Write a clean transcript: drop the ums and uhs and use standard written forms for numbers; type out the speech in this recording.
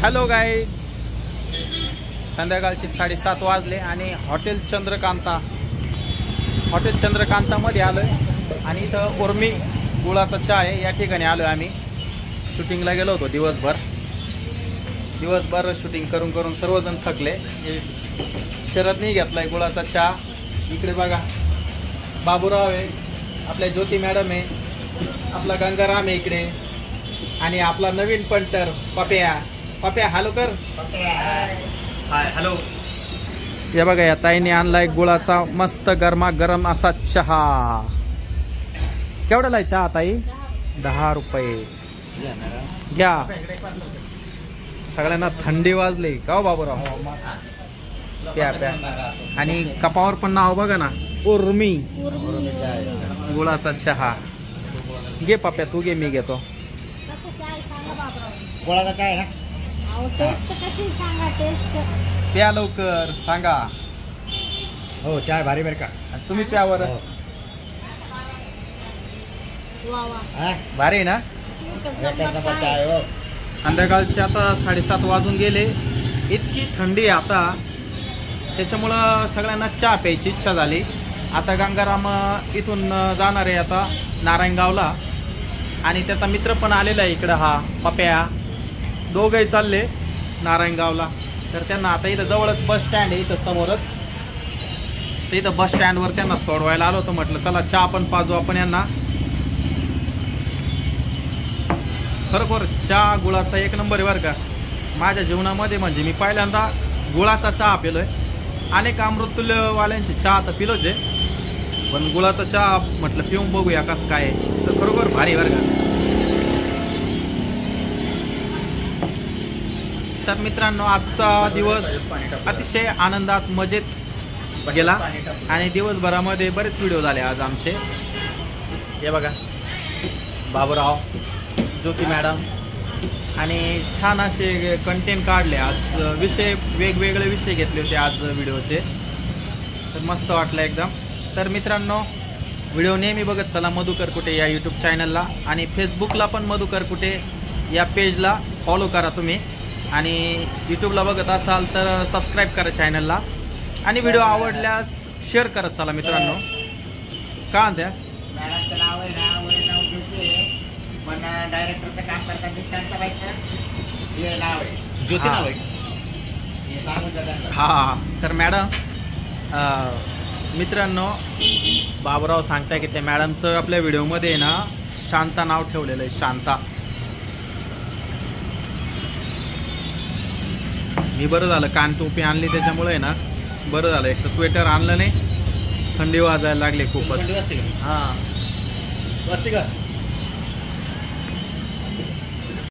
Hello guys, संध्याकाळचे 7:30 वाजले आणि हॉटेल चंद्रकांतामध्ये आलो आहे आणि इथं उर्मी गुळाचा चहा आहे या ठिकाणी आलो आहे. आम्ही शूटिंगला गेलो होतो दिवसभर शूटिंग करून सर्वजण थकले. शरदनी घेतलाय गुळाचा चहा. इकडे बघा बाबूराव आहे, आपल्या ज्योती मॅडम आहे, आपला गंगाराम आहे इकडे आणि आपला नवीन पंटर पप्या हॅलो कर. Hi hello. हे बघा या ताईने आणलाय गुळाचा मस्त गरमागरम असा चहा. केवढ्याला आहे चहा ताई? 10 रुपये. घ्या. सगळ्यांना थंडी वाजली का हो बाबूराव? प्या आणि कपावर पण नाव बघा ना, उर्मी गुळाचा चहा. घे पप्या, तू घे, मी घेतो. गुळाचा चहा आहे ना? टेस्ट कशी सांगा? टेस्ट प्या लवकर सांगा. हो, चहा भारी बरं का. तुम्ही प्यावर. वा वा, भारी आहे ना? संध्याकाळचे आता 7:30 वाजून गेले. इतकी थंडी आहे आता, त्याच्यामुळं सगळ्यांना चहा प्यायची इच्छा झाली. आता गंगाराम इथून जाणार आहे आता नारायणगावला आणि त्याचा मित्र पण आलेला आहे इकडं, हा पप्या. दोघंही चालले नारायणगावला. तर त्यांना आता इथं जवळच बस स्टँड आहे, इथं समोरच. तर इथं बस स्टँडवर त्यांना सोडवायला आलो होतो. म्हटलं चला चहा पण पाजू आपण यांना. खरोखर चहा गुळाचा एक नंबर आहे बरं का. माझ्या जीवनामध्ये म्हणजे मी पहिल्यांदा गुळाचा चहा पिलोय. अनेक अमृतुल्यवाल्यांची चहा तर पिलोच आहे, पण गुळाचा चहा म्हटलं पिऊन बघूया कसं काय आहे. तर खरोखर भारी बरं का. तर मित्रांनो, आजचा दिवस अतिशय आनंदात मजेत गेला आणि दिवसभरामध्ये बरेच व्हिडिओ झाले आज आमचे. हे बघा बाबूराव, ज्योती मॅडम आणि छान असे कंटेंट काढले आज. वेगवेगळे विषय घेतले होते आज व्हिडिओचे. तर मस्त वाटलं एकदम. तर मित्रांनो, व्हिडिओ नेहमी बघत चला मधुकर कुटे या यूट्यूब चॅनलला आणि फेसबुकला पण मधुकर कुटे या पेजला फॉलो करा तुम्ही. आणि यूट्यूबला बघत असाल तर सबस्क्राईब करा चॅनलला आणि व्हिडिओ आवडल्यास शेअर करत चला मित्रांनो. का म्हणत्या? डायरेक्टरचं काम करतात हा. तर मॅडम, मित्रांनो, बाबूराव सांगताय की त्या मॅडमचं आपल्या व्हिडिओमध्ये ना शांता नाव ठेवलेलं आहे. शांता. मी बरं झालं कान टोपी आणली त्याच्यामुळे ना बरं झालं. एक तर स्वेटर आणलं नाही, थंडी वाजायला लागली खूपच. हां, वाजते का?